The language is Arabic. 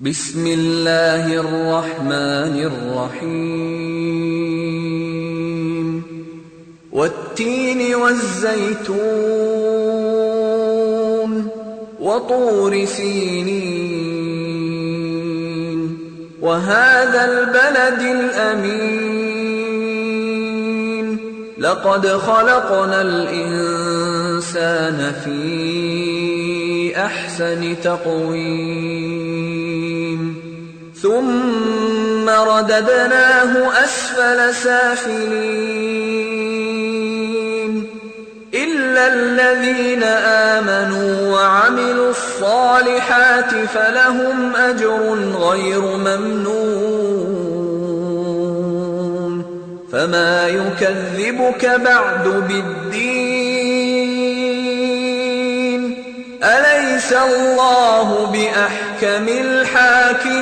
بسم الله الرحمن الرحيم والتين والزيتون وطور سينين وهذا البلد الأمين لقد خلقنا الإنسان في أحسن تقويم ثم رددناه أسفل سافلين إلا الذين آمنوا وعملوا الصالحات فلهم أجر غير ممنون فما يكذبك بعد بالدين أليس الله بأحكم الحاكمين